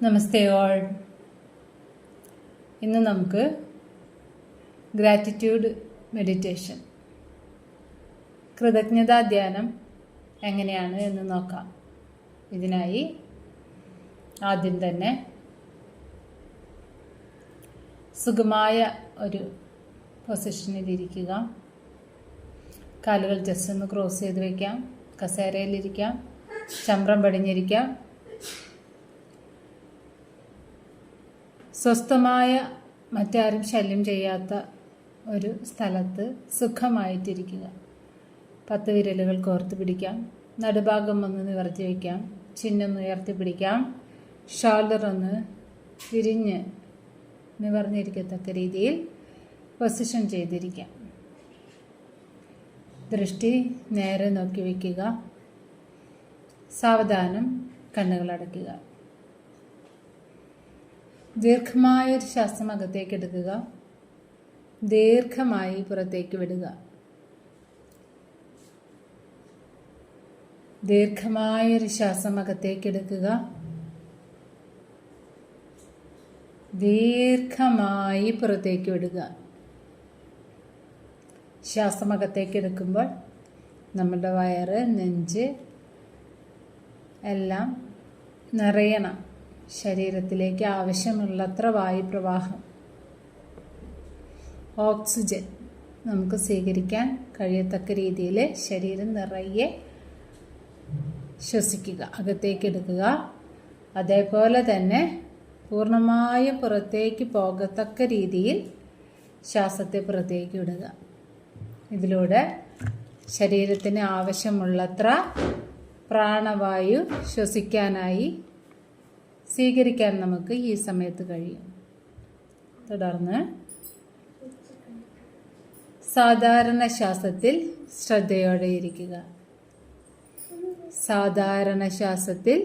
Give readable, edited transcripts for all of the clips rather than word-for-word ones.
നമസ്തേ all. ഇന്ന് നമുക്ക് gratitude meditation, കൃതജ്ഞതാ ധ്യാനം എങ്ങനെയാണ് എന്ന് നോക്കാം. ഇതിനായി ആദ്യം തന്നെ സുഖമായ ഒരു പൊസിഷനിലിരിക്കുക. കാലുകൾ ജസ്റ്റ് ഒന്ന് ക്രോസ് ചെയ്ത് വയ്ക്കാം. കസേരയിലിരിക്കാം, ചമ്രം പടിഞ്ഞിരിക്കാം. സ്വസ്ഥമായ, മറ്റാരും ശല്യം ചെയ്യാത്ത ഒരു സ്ഥലത്ത് സുഖമായിട്ടിരിക്കുക. 10 വിരലുകൾ കോർത്ത് പിടിക്കാം. നടുഭാഗം ഒന്ന് നിവർത്തി വയ്ക്കാം. ചിന്നൊന്ന് ഉയർത്തി പിടിക്കാം. ഷോൾഡർ ഒന്ന് വിരിഞ്ഞ് നിവർന്നിരിക്കത്തക്ക രീതിയിൽ പൊസിഷൻ ചെയ്തിരിക്കാം. ദൃഷ്ടി നേരെ നോക്കി വയ്ക്കുക. സാവധാനം കണ്ണുകൾ അടയ്ക്കുക. ദീർഘമായൊരു ശ്വാസം അകത്തേക്ക് എടുക്കുക. ദീർഘമായി പുറത്തേക്ക് വിടുക. ദീർഘമായൊരു ശ്വാസം അകത്തേക്ക് എടുക്കുക. ദീർഘമായി പുറത്തേക്ക് വിടുക. ശ്വാസം അകത്തേക്ക് എടുക്കുമ്പോൾ നമ്മുടെ വയറ്, നെഞ്ച് എല്ലാം നിറയണം. ശരീരത്തിലേക്ക് ആവശ്യമുള്ളത്ര വായുപ്രവാഹം, ഓക്സിജൻ നമുക്ക് സ്വീകരിക്കാൻ കഴിയത്തക്ക രീതിയിൽ ശരീരം നിറയെ ശ്വസിക്കുക, അകത്തേക്ക് എടുക്കുക. അതേപോലെ തന്നെ പൂർണ്ണമായും പുറത്തേക്ക് പോകത്തക്ക രീതിയിൽ ശ്വാസത്തെ പുറത്തേക്ക് വിടുക. ഇതിലൂടെ ശരീരത്തിന് ആവശ്യമുള്ളത്ര പ്രാണവായു ശ്വസിക്കാനായി സ്വീകരിക്കാൻ നമുക്ക് ഈ സമയത്ത് കഴിയും. തുടർന്ന് സാധാരണ ശ്വാസത്തിൽ ശ്രദ്ധയോടെ ഇരിക്കുക. സാധാരണ ശ്വാസത്തിൽ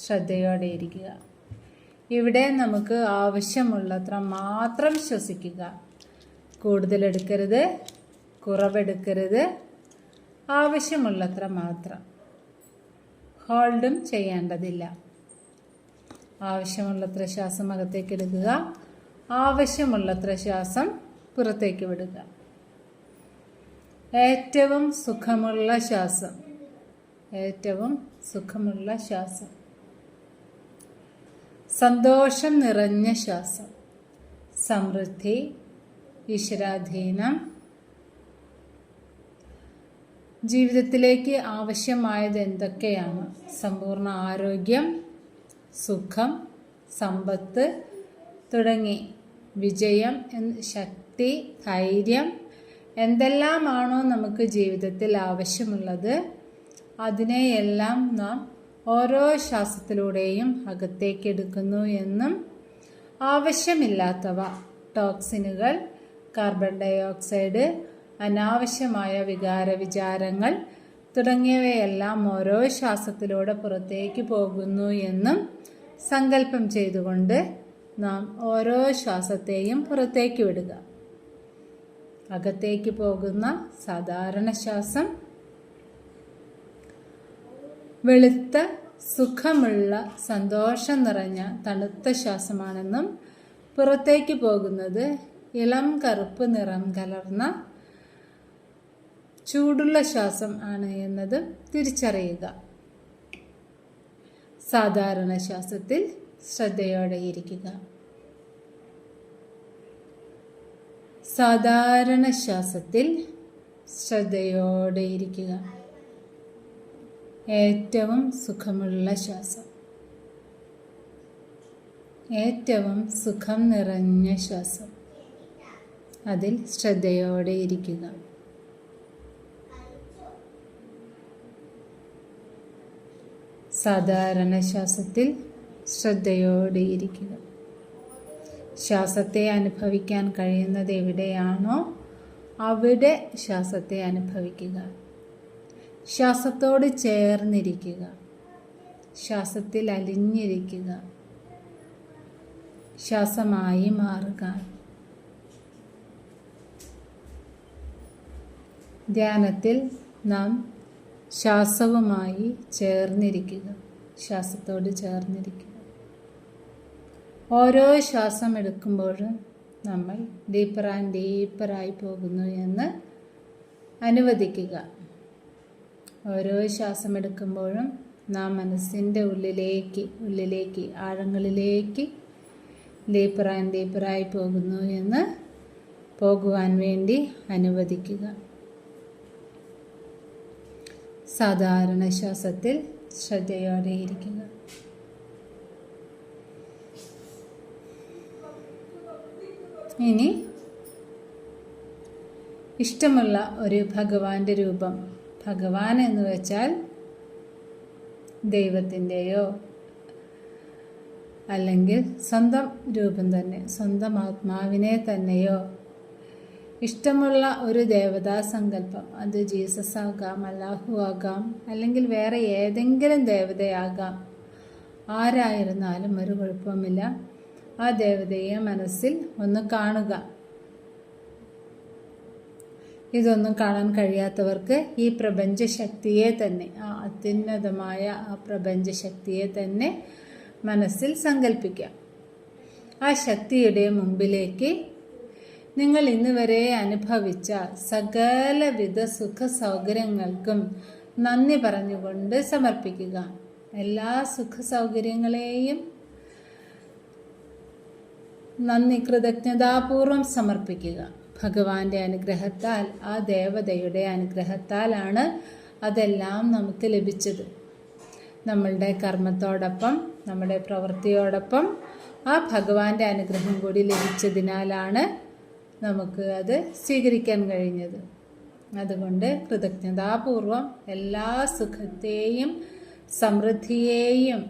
ശ്രദ്ധയോടെ ഇരിക്കുക. ഇവിടെ നമുക്ക് ആവശ്യമുള്ളത്ര മാത്രം ശ്വസിക്കുക. കൂടുതൽ എടുക്കരുത്, കുറവെടുക്കരുത്. ആവശ്യമുള്ളത്ര മാത്രം. ഹോൾഡും ചെയ്യേണ്ടതില്ല. ആവശ്യമുള്ളത്ര ശ്വാസം അകത്തേക്ക് എടുക്കുക. ആവശ്യമുള്ളത്ര ശ്വാസം പുറത്തേക്ക് വിടുക. ഏറ്റവും സുഖമുള്ള ശ്വാസം, ഏറ്റവും സുഖമുള്ള ശ്വാസം. സന്തോഷം നിറഞ്ഞ ശ്വാസം. സമൃദ്ധി, ഈശ്വരാധീനം. ജീവിതത്തിലേക്ക് ആവശ്യമായത് എന്തൊക്കെയാണ്? സമ്പൂർണ്ണ ആരോഗ്യം, സുഖം, സമ്പത്ത് തുടങ്ങി വിജയം, ശക്തി, ധൈര്യം, എന്തെല്ലാമാണോ നമുക്ക് ജീവിതത്തിൽ ആവശ്യമുള്ളത് അതിനെയെല്ലാം നാം ഓരോ ശ്വാസത്തിലൂടെയും അകത്തേക്ക് എടുക്കുന്നു എന്നും ആവശ്യമില്ലാത്തവ, ടോക്സിനുകൾ, കാർബൺ ഡൈ ഓക്സൈഡ്, അനാവശ്യമായ വിചാരങ്ങൾ തുടങ്ങിയവയെല്ലാം ഓരോ ശ്വാസത്തിലൂടെ പുറത്തേക്ക് പോകുന്നു എന്നും സങ്കല്പം ചെയ്തുകൊണ്ട് നാം ഓരോ ശ്വാസത്തെയും പുറത്തേക്ക് വിടുക. അകത്തേക്ക് പോകുന്ന സാധാരണ ശ്വാസം വെളുത്ത, സുഖമുള്ള, സന്തോഷം നിറഞ്ഞ തണുത്ത ശ്വാസമാണെന്നും പുറത്തേക്ക് പോകുന്നത് ഇളം കറുപ്പ് നിറം കലർന്ന ചൂടുള്ള ശ്വാസം ആണ് എന്നത് തിരിച്ചറിയുക. സാധാരണ ശ്വാസത്തിൽ ശ്രദ്ധയോടെ ഇരിക്കുക. സാധാരണ ശ്വാസത്തിൽ ശ്രദ്ധയോടെ ഇരിക്കുക. ഏറ്റവും സുഖമുള്ള ശ്വാസം, ഏറ്റവും സുഖം നിറഞ്ഞ ശ്വാസം. അതിൽ ശ്രദ്ധയോടെ ഇരിക്കുക. സാധാരണ ശ്വാസത്തിൽ ശ്രദ്ധയോടെ ഇരിക്കുക. ശ്വാസത്തെ അനുഭവിക്കാൻ കഴിയുന്നത് എവിടെയാണോ അവിടെ ശ്വാസത്തെ അനുഭവിക്കുക. ശ്വാസത്തോട് ചേർന്നിരിക്കുക. ശ്വാസത്തിൽ അലിഞ്ഞിരിക്കുക. ശ്വാസമായി മാറുക. ധ്യാനത്തിൽ നാം ശ്വാസവുമായി ചേർന്നിരിക്കുക, ശ്വാസത്തോട് ചേർന്നിരിക്കുക. ഓരോ ശ്വാസം എടുക്കുമ്പോഴും നമ്മൾ ഡീപ്പർ ആൻഡ് ഡീപ്പറായി പോകുന്നു എന്ന് അനുവദിക്കുക. ഓരോ ശ്വാസം എടുക്കുമ്പോഴും നാം മനസ്സിൻ്റെ ഉള്ളിലേക്ക് ആഴങ്ങളിലേക്ക് ഡീപ്പർ ആൻഡ് ഡീപ്പറായി പോകുന്നു എന്ന് പോകുവാൻ വേണ്ടി അനുവദിക്കുക. സാധാരണ ശ്വാസത്തിൽ ശ്രദ്ധയോടെ ഇരിക്കുക. ഇനി ഇഷ്ടമുള്ള ഒരു ഭഗവാന്റെ രൂപം, ഭഗവാൻ എന്ന് വെച്ചാൽ ദൈവത്തിൻ്റെയോ അല്ലെങ്കിൽ സ്വന്തം രൂപം തന്നെ, സ്വന്തം ആത്മാവിനെ തന്നെയോ ഇഷ്ടമുള്ള ഒരു ദേവതാ സങ്കല്പം, അത് ജീസസ് ആകാം, അല്ലാഹു ആകാം, അല്ലെങ്കിൽ വേറെ ഏതെങ്കിലും ദേവതയാകാം, ആരായിരുന്നാലും ഒരു കുഴപ്പമില്ല. ആ ദേവതയെ മനസ്സിൽ ഒന്ന് കാണുക. ഇതൊന്നും കാണാൻ കഴിയാത്തവർക്ക് ഈ പ്രപഞ്ചശക്തിയെ തന്നെ, ആ അത്യുന്നതമായ ആ പ്രപഞ്ചശക്തിയെ തന്നെ മനസ്സിൽ സങ്കല്പിക്കാം. ആ ശക്തിയുടെ മുമ്പിലേക്ക് നിങ്ങൾ ഇന്ന് വരെ അനുഭവിച്ച സകലവിധ സുഖ സൗകര്യങ്ങൾക്കും നന്ദി പറഞ്ഞുകൊണ്ട് സമർപ്പിക്കുക. എല്ലാ സുഖ സൗകര്യങ്ങളെയും നന്ദി കൃതജ്ഞതാപൂർവം സമർപ്പിക്കുക. ഭഗവാന്റെ അനുഗ്രഹത്താൽ, ആ ദേവതയുടെ അനുഗ്രഹത്താലാണ് അതെല്ലാം നമുക്ക് ലഭിച്ചത്. നമ്മളുടെ കർമ്മത്തോടൊപ്പം, നമ്മുടെ പ്രവൃത്തിയോടൊപ്പം ആ ഭഗവാന്റെ അനുഗ്രഹം കൂടി ലഭിച്ചതിനാലാണ് നമുക്ക് അത് സ്വീകരിക്കാൻ കഴിഞ്ഞത്. അതുകൊണ്ട് കൃതജ്ഞതാപൂർവം എല്ലാ സുഖത്തെയും സമൃദ്ധിയെയും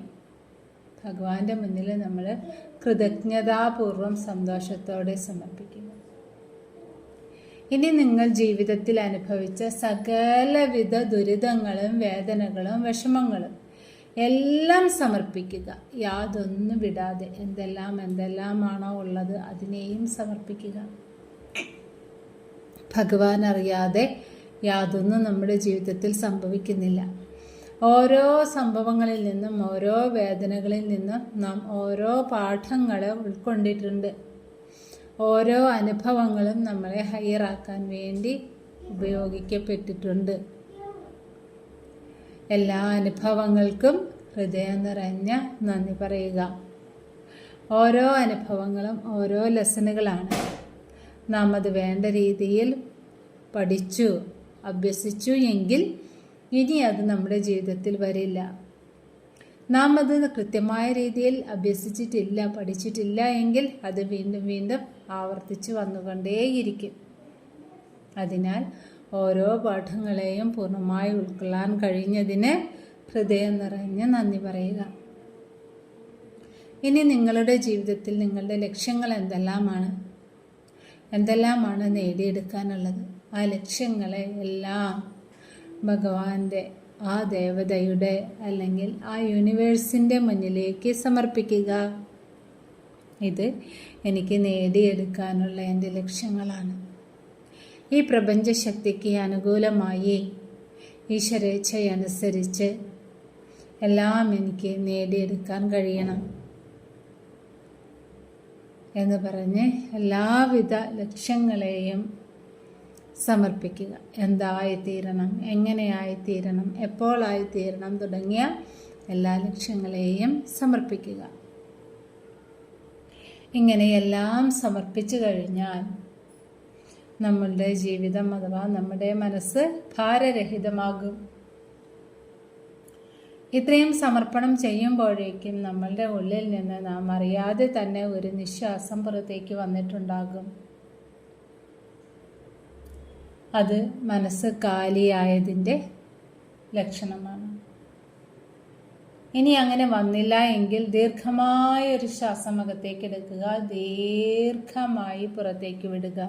ഭഗവാന്റെ മുന്നിൽ നമ്മൾ കൃതജ്ഞതാപൂർവം സന്തോഷത്തോടെ സമർപ്പിക്കുക. ഇനി നിങ്ങൾ ജീവിതത്തിൽ അനുഭവിച്ച സകലവിധ ദുരിതങ്ങളും വേദനകളും വിഷമങ്ങളും എല്ലാം സമർപ്പിക്കുക. യാതൊന്നും വിടാതെ എന്തെല്ലാമാണോ ഉള്ളത് അതിനെയും സമർപ്പിക്കുക. ഭഗവാൻ അറിയാതെ യാതൊന്നും നമ്മുടെ ജീവിതത്തിൽ സംഭവിക്കുന്നില്ല. ഓരോ സംഭവങ്ങളിൽ നിന്നും, ഓരോ വേദനകളിൽ നിന്നും നാം ഓരോ പാഠങ്ങൾ ഉൾക്കൊണ്ടിട്ടുണ്ട്. ഓരോ അനുഭവങ്ങളും നമ്മളെ ഹയറാക്കാൻ വേണ്ടി ഉപയോഗിക്കപ്പെട്ടിട്ടുണ്ട്. എല്ലാ അനുഭവങ്ങൾക്കും ഹൃദയം നിറഞ്ഞ നന്ദി പറയുക. ഓരോ അനുഭവങ്ങളും ഓരോ ലെസണുകളാണ്. നാം അത് വേണ്ട രീതിയിൽ പഠിച്ചു, അഭ്യസിച്ചു എങ്കിൽ ഇനി അത് നമ്മുടെ ജീവിതത്തിൽ വരില്ല. നാം അത് കൃത്യമായ രീതിയിൽ അഭ്യസിച്ചിട്ടില്ല, പഠിച്ചിട്ടില്ല എങ്കിൽ അത് വീണ്ടും വീണ്ടും ആവർത്തിച്ച് വന്നുകൊണ്ടേയിരിക്കും. അതിനാൽ ഓരോ പാഠങ്ങളെയും പൂർണ്ണമായി ഉൾക്കൊള്ളാൻ കഴിഞ്ഞതിന് ഹൃദയം നിറഞ്ഞ നന്ദി പറയുക. ഇനി നിങ്ങളുടെ ജീവിതത്തിൽ നിങ്ങളുടെ ലക്ഷ്യങ്ങൾ എന്തെല്ലാമാണ് നേടിയെടുക്കാനുള്ളത്? ആ ലക്ഷ്യങ്ങളെ എല്ലാം ഭഗവാന്റെ, ആ ദേവതയുടെ അല്ലെങ്കിൽ ആ യൂണിവേഴ്സിൻ്റെ മുന്നിലേക്ക് സമർപ്പിക്കുക. ഇത് എനിക്ക് നേടിയെടുക്കാനുള്ള എൻ്റെ ലക്ഷ്യങ്ങളാണ്. ഈ പ്രപഞ്ചശക്തിക്ക് അനുകൂലമായി ഈശ്വരേച്ഛയനുസരിച്ച് എല്ലാം എനിക്ക് നേടിയെടുക്കാൻ കഴിയണം എന്ന് പറഞ്ഞ് എല്ലാവിധ ലക്ഷ്യങ്ങളെയും സമർപ്പിക്കുക. എന്തായിത്തീരണം, എങ്ങനെയായിത്തീരണം, എപ്പോഴായിത്തീരണം തുടങ്ങിയ എല്ലാ ലക്ഷ്യങ്ങളെയും സമർപ്പിക്കുക. ഇങ്ങനെയെല്ലാം സമർപ്പിച്ചു കഴിഞ്ഞാൽ നമ്മളുടെ ജീവിതം അഥവാ നമ്മുടെ മനസ്സ് ഭാരരഹിതമാകും. ഇത്രയും സമർപ്പണം ചെയ്യുമ്പോഴേക്കും നമ്മളുടെ ഉള്ളിൽ നിന്ന് നാം അറിയാതെ തന്നെ ഒരു നിശ്വാസം പുറത്തേക്ക് വന്നിട്ടുണ്ടാകും. അത് മനസ്സ് കാലിയായതിൻ്റെ ലക്ഷണമാണ്. ഇനി അങ്ങനെ വന്നില്ല എങ്കിൽ ദീർഘമായ ഒരു ശ്വാസം അകത്തേക്ക് എടുക്കുക, ദീർഘമായി പുറത്തേക്ക് വിടുക.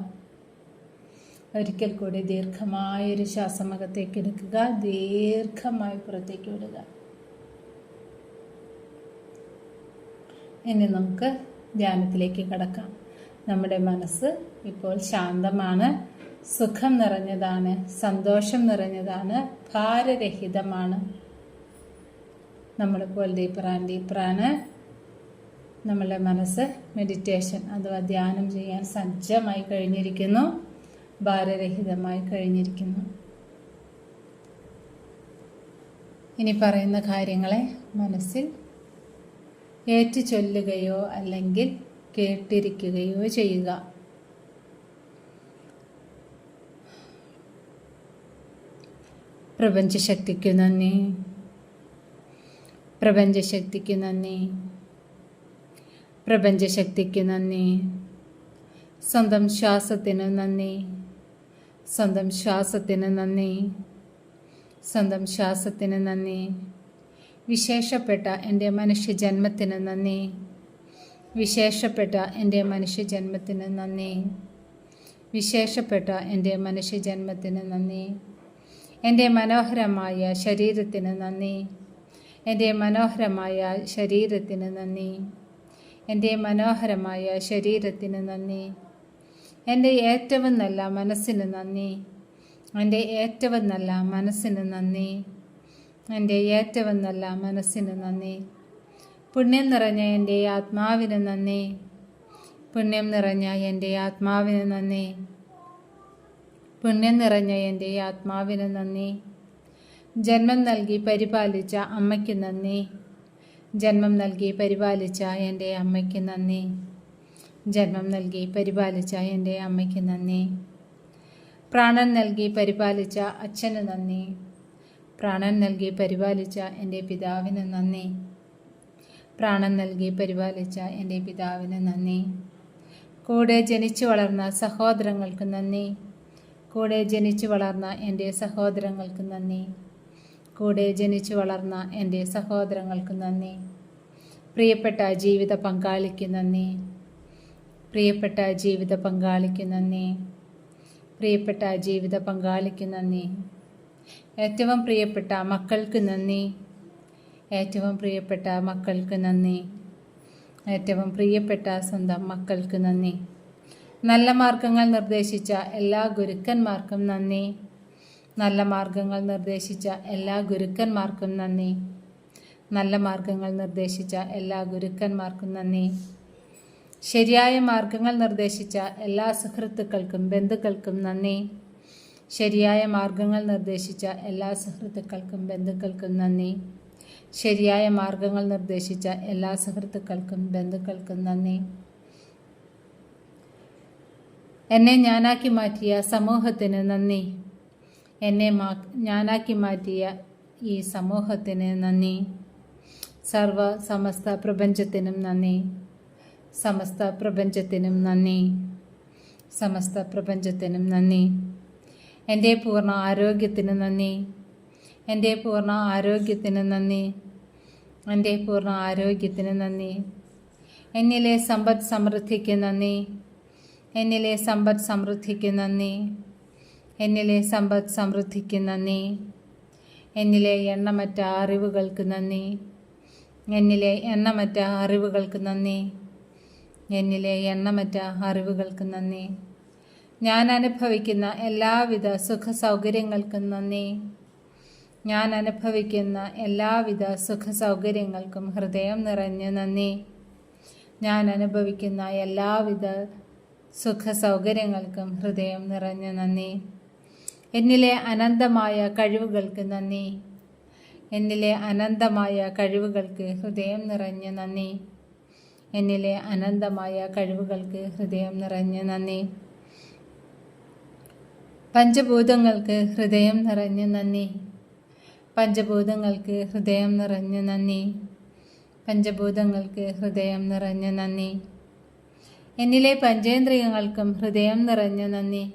ഒരിക്കൽ കൂടി ദീർഘമായൊരു ശ്വാസം അകത്തേക്ക് എടുക്കുക, ദീർഘമായി പുറത്തേക്ക് വിടുക. ഇനി നമുക്ക് ധ്യാനത്തിലേക്ക് കടക്കാം. നമ്മുടെ മനസ്സ് ഇപ്പോൾ ശാന്തമാണ്, സുഖം നിറഞ്ഞതാണ്, സന്തോഷം നിറഞ്ഞതാണ്, ഭാരരഹിതമാണ്. നമ്മളിപ്പോൾ ഡീപ്പറാണ്. നമ്മളുടെ മനസ്സ് മെഡിറ്റേഷൻ അഥവാ ധ്യാനം ചെയ്യാൻ സജ്ജമായി കഴിഞ്ഞിരിക്കുന്നു, ഭാരരഹിതമായി കഴിഞ്ഞിരിക്കുന്നു. ഇനി പറയുന്ന കാര്യങ്ങളെ മനസ്സിൽ ഏറ്റു ചൊല്ലുകയോ അല്ലെങ്കിൽ കേട്ടിരിക്കുകയോ ചെയ്യുക. പ്രപഞ്ചശക്തിക്കു നന്ദി, പ്രപഞ്ചശക്തിക്കു നന്ദി, പ്രപഞ്ചശക്തിക്കു നന്ദി. സ്വന്തം ശ്വാസത്തിന് നന്ദി, സ്വന്തം ശ്വാസത്തിന് നന്ദി, സ്വന്തം ശ്വാസത്തിന് നന്ദി. വിശേഷപ്പെട്ട എൻ്റെ മനുഷ്യജന്മത്തിന് നന്ദി, വിശേഷപ്പെട്ട എൻ്റെ മനുഷ്യജന്മത്തിന് നന്ദി, വിശേഷപ്പെട്ട എൻ്റെ മനുഷ്യജന്മത്തിന് നന്ദി. എൻ്റെ മനോഹരമായ ശരീരത്തിന് നന്ദി, എൻ്റെ മനോഹരമായ ശരീരത്തിന് നന്ദി, എൻ്റെ മനോഹരമായ ശരീരത്തിന് നന്ദി. എൻ്റെ ഏറ്റവും നല്ല മനസ്സിന് നന്ദി, എൻ്റെ ഏറ്റവും നല്ല മനസ്സിന് നന്ദി, എൻ്റെ ഏറ്റവും നല്ല മനസ്സിന് നന്ദി. പുണ്യം നിറഞ്ഞ എൻ്റെ ആത്മാവിന് നന്ദി, പുണ്യം നിറഞ്ഞ എൻ്റെ ആത്മാവിന് നന്ദി, പുണ്യം നിറഞ്ഞ എൻ്റെ ആത്മാവിന് നന്ദി. ജന്മം നൽകി പരിപാലിച്ച അമ്മയ്ക്ക് നന്ദി, ജന്മം നൽകി പരിപാലിച്ച എൻ്റെ അമ്മയ്ക്ക് നന്ദി, ജന്മം നൽകി പരിപാലിച്ച എൻ്റെ അമ്മയ്ക്ക് നന്ദി. പ്രാണൻ നൽകി പരിപാലിച്ച അച്ഛന് നന്ദി, പ്രാണൻ നൽകി പരിപാലിച്ച എൻ്റെ പിതാവിന് നന്ദി, പ്രാണൻ നൽകി പരിപാലിച്ച എൻ്റെ പിതാവിന് നന്ദി. കൂടെ ജനിച്ചു വളർന്ന സഹോദരങ്ങൾക്ക് നന്ദി, കൂടെ ജനിച്ചു വളർന്ന എൻ്റെ സഹോദരങ്ങൾക്ക് നന്ദി, കൂടെ ജനിച്ചു വളർന്ന എൻ്റെ സഹോദരങ്ങൾക്ക് നന്ദി. പ്രിയപ്പെട്ട ജീവിത പങ്കാളിക്ക് നന്ദി, പ്രിയപ്പെട്ട ജീവിത പങ്കാളിക്ക് നന്ദി, പ്രിയപ്പെട്ട ജീവിത പങ്കാളിക്ക് നന്ദി. ഏറ്റവും പ്രിയപ്പെട്ട മക്കൾക്ക് നന്ദി, ഏറ്റവും പ്രിയപ്പെട്ട മക്കൾക്ക് നന്ദി, ഏറ്റവും പ്രിയപ്പെട്ട സ്വന്തം മക്കൾക്ക് നന്ദി. നല്ല മാർഗങ്ങൾ നിർദ്ദേശിച്ച എല്ലാ ഗുരുക്കന്മാർക്കും നന്ദി, നല്ല മാർഗങ്ങൾ നിർദ്ദേശിച്ച എല്ലാ ഗുരുക്കന്മാർക്കും നന്ദി, നല്ല മാർഗങ്ങൾ നിർദ്ദേശിച്ച എല്ലാ ഗുരുക്കന്മാർക്കും നന്ദി. ശരിയായ മാർഗങ്ങൾ നിർദ്ദേശിച്ച എല്ലാ സുഹൃത്തുക്കൾക്കും ബന്ധുക്കൾക്കും നന്ദി, ശരിയായ മാർഗങ്ങൾ നിർദ്ദേശിച്ച എല്ലാ സുഹൃത്തുക്കൾക്കും ബന്ധുക്കൾക്കും നന്ദി, ശരിയായ മാർഗങ്ങൾ നിർദ്ദേശിച്ച എല്ലാ സുഹൃത്തുക്കൾക്കും ബന്ധുക്കൾക്കും നന്ദി. എന്നെ ഞാനാക്കി മാറ്റിയ സമൂഹത്തിന് നന്ദി, എന്നെ ഞാനാക്കി മാറ്റിയ ഈ സമൂഹത്തിന് നന്ദി. സമസ്ത പ്രപഞ്ചത്തിനും നന്ദി, സമസ്ത പ്രപഞ്ചത്തിനും നന്ദി, സമസ്ത പ്രപഞ്ചത്തിനും നന്ദി. എൻ്റെ പൂർണ്ണ ആരോഗ്യത്തിന് നന്ദി, എൻ്റെ പൂർണ്ണ ആരോഗ്യത്തിന് നന്ദി, എൻ്റെ പൂർണ്ണ ആരോഗ്യത്തിന് നന്ദി. എന്നിലെ സമ്പദ് സമൃദ്ധിക്ക് നന്ദി, എന്നിലെ സമ്പദ് സമൃദ്ധിക്ക് നന്ദി, എന്നിലെ സമ്പദ് സമൃദ്ധിക്ക് നന്ദി. എന്നിലെ എണ്ണമറ്റ അറിവുകൾക്ക് നന്ദി, എന്നിലെ എണ്ണമറ്റ അറിവുകൾക്ക് നന്ദി, എന്നിലെ എണ്ണമറ്റ അറിവുകൾക്ക് നന്ദി. ഞാൻ അനുഭവിക്കുന്ന എല്ലാവിധ സുഖ സൗകര്യങ്ങൾക്കും നന്ദി, ഞാൻ അനുഭവിക്കുന്ന എല്ലാവിധ സുഖ സൗകര്യങ്ങൾക്കും ഹൃദയം നിറഞ്ഞ നന്ദി, ഞാൻ അനുഭവിക്കുന്ന എല്ലാവിധ സുഖ സൗകര്യങ്ങൾക്കും ഹൃദയം നിറഞ്ഞ നന്ദി. എന്നിലെ അനന്തമായ കഴിവുകൾക്ക് നന്ദി, എന്നിലെ അനന്തമായ കഴിവുകൾക്ക് ഹൃദയം നിറഞ്ഞ നന്ദി, എന്നിലെ അനന്തമായ കഴിവുകൾക്ക് ഹൃദയം നിറഞ്ഞ നന്ദി. പഞ്ചഭൂതങ്ങൾക്ക് ഹൃദയം നിറഞ്ഞ നന്ദി, പഞ്ചഭൂതങ്ങൾക്ക് ഹൃദയം നിറഞ്ഞ നന്ദി, പഞ്ചഭൂതങ്ങൾക്ക് ഹൃദയം നിറഞ്ഞ നന്ദി. എന്നിലെ പഞ്ചേന്ദ്രിയങ്ങൾക്കും ഹൃദയം നിറഞ്ഞ നന്ദി,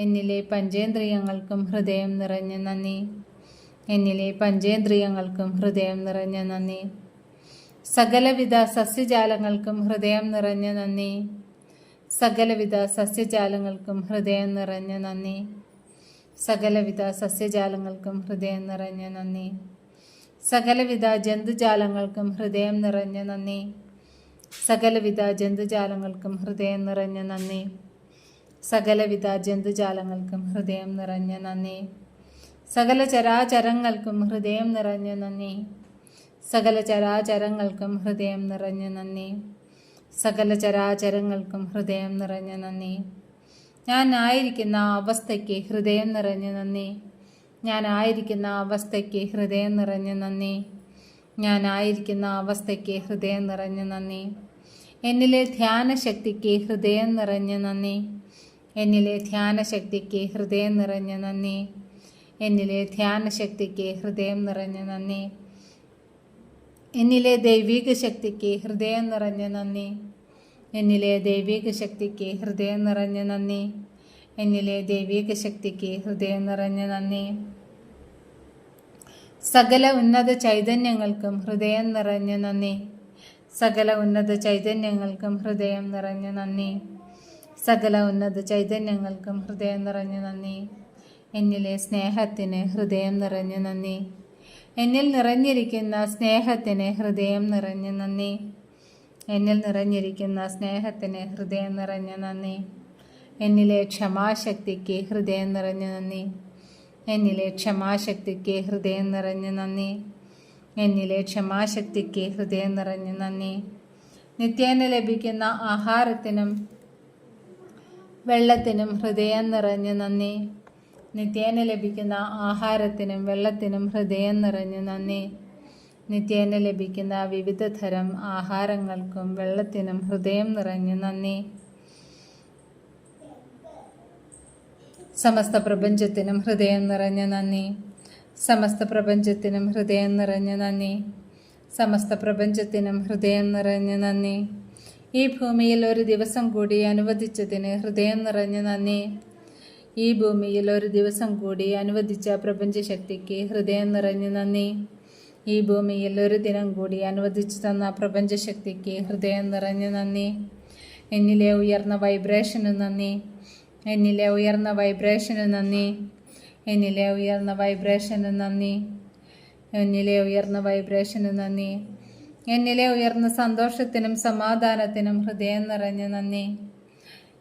എന്നിലെ പഞ്ചേന്ദ്രിയങ്ങൾക്കും ഹൃദയം നിറഞ്ഞ നന്ദി, എന്നിലെ പഞ്ചേന്ദ്രിയങ്ങൾക്കും ഹൃദയം നിറഞ്ഞ നന്ദി. സകലവിധ സസ്യജാലങ്ങൾക്കും ഹൃദയം നിറഞ്ഞ നന്ദി, സകലവിധ സസ്യജാലങ്ങൾക്കും ഹൃദയം നിറഞ്ഞ നന്ദി, സകലവിധ സസ്യജാലങ്ങൾക്കും ഹൃദയം നിറഞ്ഞ നന്ദി. സകലവിധ ജന്തുജാലങ്ങൾക്കും ഹൃദയം നിറഞ്ഞ നന്ദി, സകലവിധ ജന്തുജാലങ്ങൾക്കും ഹൃദയം നിറഞ്ഞ നന്ദി, സകലവിധ ജന്തുജാലങ്ങൾക്കും ഹൃദയം നിറഞ്ഞ നന്ദി. സകല ചരാചരങ്ങൾക്കും ഹൃദയം നിറഞ്ഞ നന്ദി, സകല ചരാചരങ്ങൾക്കും ഹൃദയം നിറഞ്ഞ നന്ദി. സകല ചരാചരങ്ങൾക്കും ഹൃദയം നിറഞ്ഞ നന്ദി. ഞാൻ ആയിരിക്കുന്ന അവസ്ഥയ്ക്ക് ഹൃദയം നിറഞ്ഞ നന്ദി. ഞാൻ ആയിരിക്കുന്ന അവസ്ഥയ്ക്ക് ഹൃദയം നിറഞ്ഞ നന്ദി. ഞാൻ ആയിരിക്കുന്ന അവസ്ഥയ്ക്ക് ഹൃദയം നിറഞ്ഞ നന്ദി. എന്നിലെ ധ്യാനശക്തിക്ക് ഹൃദയം നിറഞ്ഞ നന്ദി. എന്നിലെ ധ്യാനശക്തിക്ക് ഹൃദയം നിറഞ്ഞ നന്ദി. എന്നിലെ ധ്യാനശക്തിക്ക് ഹൃദയം നിറഞ്ഞ നന്ദി. എന്നിലെ ദൈവിക ശക്തിക്ക് ഹൃദയം നിറഞ്ഞ നന്ദി. എന്നിലെ ദൈവിക ശക്തിക്ക് ഹൃദയം നിറഞ്ഞ നന്ദി. എന്നിലെ ദൈവിക ശക്തിക്ക് ഹൃദയം നിറഞ്ഞ നന്ദി. സകല ഉന്നത ചൈതന്യങ്ങൾക്കും ഹൃദയം നിറഞ്ഞ നന്ദി. സകല ഉന്നത ചൈതന്യങ്ങൾക്കും ഹൃദയം നിറഞ്ഞ നന്ദി. സകല ഉന്നത ചൈതന്യങ്ങൾക്കും ഹൃദയം നിറഞ്ഞ നന്ദി. എന്നിലെ സ്നേഹത്തിന് ഹൃദയം നിറഞ്ഞ നന്ദി. എന്നിൽ നിറഞ്ഞിരിക്കുന്ന സ്നേഹത്തിന് ഹൃദയം നിറഞ്ഞ നന്ദി. എന്നിൽ നിറഞ്ഞിരിക്കുന്ന സ്നേഹത്തിന് ഹൃദയം നിറഞ്ഞ നന്ദി. എന്നിലെ ക്ഷമാശക്തിക്ക് ഹൃദയം നിറഞ്ഞ നന്ദി. എന്നിലെ ക്ഷമാശക്തിക്ക് ഹൃദയം നിറഞ്ഞ നന്ദി. എന്നിലെ ക്ഷമാശക്തിക്ക് ഹൃദയം നിറഞ്ഞ നന്ദി. നിത്യേന ലഭിക്കുന്ന ആഹാരത്തിനും വെള്ളത്തിനും ഹൃദയം നിറഞ്ഞ നന്ദി. നിത്യേന ലഭിക്കുന്ന ആഹാരത്തിനും വെള്ളത്തിനും ഹൃദയം നിറഞ്ഞ നന്ദി. നിത്യേന ലഭിക്കുന്ന വിവിധ തരം ആഹാരങ്ങൾക്കും വെള്ളത്തിനും ഹൃദയം നിറഞ്ഞ നന്ദി. സമസ്ത പ്രപഞ്ചത്തിനും ഹൃദയം നിറഞ്ഞ നന്ദി. സമസ്ത പ്രപഞ്ചത്തിനും ഹൃദയം നിറഞ്ഞ നന്ദി. സമസ്ത പ്രപഞ്ചത്തിനും ഹൃദയം നിറഞ്ഞ നന്ദി. ഈ ഭൂമിയിൽ ഒരു ദിവസം കൂടി അനുവദിച്ചതിന് ഹൃദയം നിറഞ്ഞ നന്ദി. ഈ ഭൂമിയിൽ ഒരു ദിവസം കൂടി അനുവദിച്ച പ്രപഞ്ചശക്തിക്ക് ഹൃദയം നിറഞ്ഞ നന്ദി. ഈ ഭൂമിയിൽ ഒരു ദിനം കൂടി അനുവദിച്ചു തന്ന പ്രപഞ്ചശക്തിക്ക് ഹൃദയം നിറഞ്ഞ നന്ദി. എന്നിലെ ഉയർന്ന വൈബ്രേഷന് നന്ദി. എന്നിലെ ഉയർന്ന വൈബ്രേഷന് നന്ദി. എന്നിലെ ഉയർന്ന വൈബ്രേഷന് നന്ദി. എന്നിലെ ഉയർന്ന വൈബ്രേഷന് നന്ദി. എന്നിലെ ഉയർന്ന സന്തോഷത്തിനും സമാധാനത്തിനും ഹൃദയം നിറഞ്ഞ നന്ദി.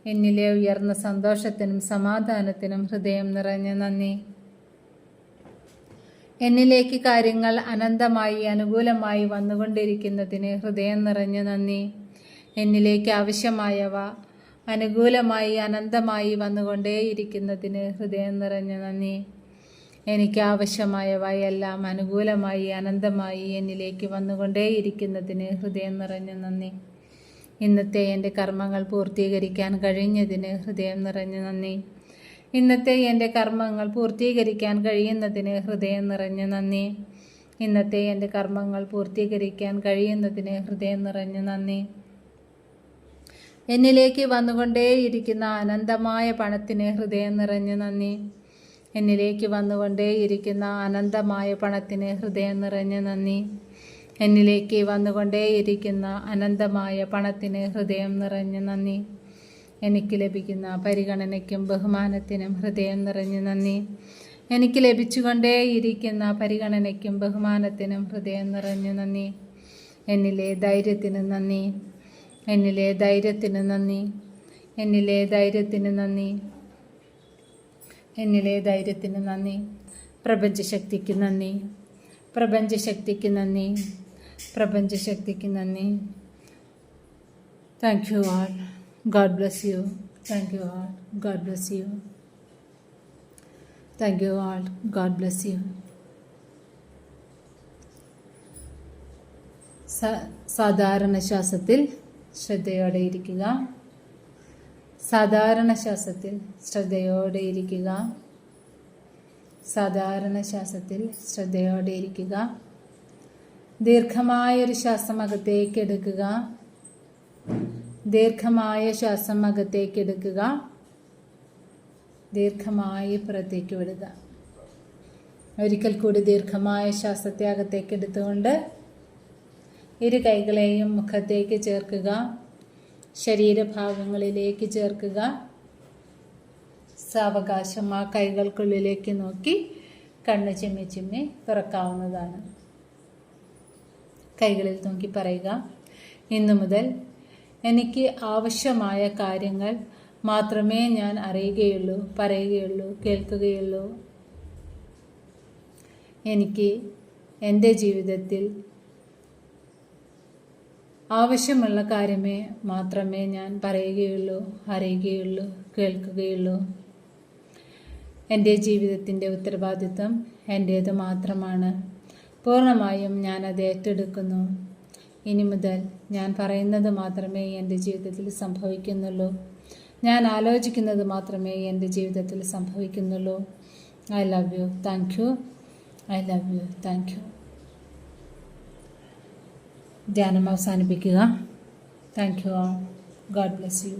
എന്നിലെ ഉയർന്ന സന്തോഷത്തിനും സമാധാനത്തിനും ഹൃദയം നിറഞ്ഞ നന്ദി. എന്നിലേക്ക് കാര്യങ്ങൾ അനന്തമായി അനുകൂലമായി വന്നുകൊണ്ടിരിക്കുന്നതിന് ഹൃദയം നിറഞ്ഞ നന്ദി. എന്നിലേക്ക് ആവശ്യമായവ അനുകൂലമായി അനന്തമായി വന്നുകൊണ്ടേയിരിക്കുന്നതിന് ഹൃദയം നിറഞ്ഞ നന്ദി. എനിക്ക് ആവശ്യമായവയെല്ലാം അനുകൂലമായി അനന്തമായി എന്നിലേക്ക് വന്നുകൊണ്ടേയിരിക്കുന്നതിന് ഹൃദയം നിറഞ്ഞ നന്ദി. ഇന്നത്തെ എൻ്റെ കർമ്മങ്ങൾ പൂർത്തീകരിക്കാൻ കഴിഞ്ഞതിന് ഹൃദയം നിറഞ്ഞ നന്ദി. ഇന്നത്തെ എൻ്റെ കർമ്മങ്ങൾ പൂർത്തീകരിക്കാൻ കഴിയുന്നതിന് ഹൃദയം നിറഞ്ഞ നന്ദി. ഇന്നത്തെ എൻ്റെ കർമ്മങ്ങൾ പൂർത്തീകരിക്കാൻ കഴിയുന്നതിന് ഹൃദയം നിറഞ്ഞ നന്ദി. എന്നിലേക്ക് വന്നുകൊണ്ടേയിരിക്കുന്ന അനന്തമായ പണത്തിന് ഹൃദയം നിറഞ്ഞ നന്ദി. എന്നിലേക്ക് വന്നുകൊണ്ടേയിരിക്കുന്ന അനന്തമായ പണത്തിന് ഹൃദയം നിറഞ്ഞ നന്ദി. എന്നിലേക്ക് വന്നുകൊണ്ടേയിരിക്കുന്ന അനന്തമായ പണത്തിന് ഹൃദയം നിറഞ്ഞ നന്ദി. എനിക്ക് ലഭിക്കുന്ന പരിഗണനയ്ക്കും ബഹുമാനത്തിനും ഹൃദയം നിറഞ്ഞ നന്ദി. എനിക്ക് ലഭിച്ചുകൊണ്ടേയിരിക്കുന്ന പരിഗണനയ്ക്കും ബഹുമാനത്തിനും ഹൃദയം നിറഞ്ഞ നന്ദി. എന്നിലെ ധൈര്യത്തിന് നന്ദി. എന്നിലെ ധൈര്യത്തിന് നന്ദി. എന്നിലെ ധൈര്യത്തിന് നന്ദി. എന്നിലെ ധൈര്യത്തിന് നന്ദി. പ്രപഞ്ചശക്തിക്ക് നന്ദി. പ്രപഞ്ചശക്തിക്ക് നന്ദി. പ്രപഞ്ചശക്തിക്ക് നന്ദി. Thank you all. God bless U. Thank you all. God bless U. Thank you all. God bless U. സാധാരണ ശ്വാസത്തിൽ ശ്രദ്ധയോടെ ഇരിക്കുക. സാധാരണ ശ്വാസത്തിൽ ശ്രദ്ധയോടെ ഇരിക്കുക. സാധാരണ ശ്വാസത്തിൽ ശ്രദ്ധയോടെ ഇരിക്കുക. ദീർഘമായൊരു ശ്വാസം അകത്തേക്ക് എടുക്കുക. ദീർഘമായ ശ്വാസം അകത്തേക്ക് എടുക്കുക. ദീർഘമായി പുറത്തേക്ക് വിടുക. ഒരിക്കൽ കൂടി ദീർഘമായ ശ്വാസത്തെ അകത്തേക്ക് എടുത്തുകൊണ്ട് ഇരു കൈകളെയും മുഖത്തേക്ക് ചേർക്കുക. ശരീരഭാഗങ്ങളിലേക്ക് ചേർക്കുക. സാവകാശം ആ കൈകൾക്കുള്ളിലേക്ക് നോക്കി കണ്ണ് ചിമ്മി ചിമ്മി തുറക്കാവുന്നതാണ്. കൈകളിൽ നോക്കി പറയുക, ഇന്നു മുതൽ എനിക്ക് ആവശ്യമായ കാര്യങ്ങൾ മാത്രമേ ഞാൻ അറിയുകയുള്ളൂ, പറയുകയുള്ളൂ, കേൾക്കുകയുള്ളൂ. എനിക്ക് എൻ്റെ ജീവിതത്തിൽ ആവശ്യമുള്ള കാര്യമേ മാത്രമേ ഞാൻ പറയുകയുള്ളൂ, അറിയുകയുള്ളൂ, കേൾക്കുകയുള്ളൂ. എൻ്റെ ജീവിതത്തിൻ്റെ ഉത്തരവാദിത്വം എൻ്റേത് മാത്രമാണ്. പൂർണ്ണമായും ഞാനത് ഏറ്റെടുക്കുന്നു. ഇനി മുതൽ ഞാൻ പറയുന്നത് മാത്രമേ എൻ്റെ ജീവിതത്തിൽ സംഭവിക്കുന്നുള്ളൂ. ഞാൻ ആലോചിക്കുന്നത് മാത്രമേ എൻ്റെ ജീവിതത്തിൽ സംഭവിക്കുന്നുള്ളൂ. I love you. Thank you. I love you. Thank you. ധ്യാനം അവസാനിപ്പിക്കുക. Thank you. God bless U.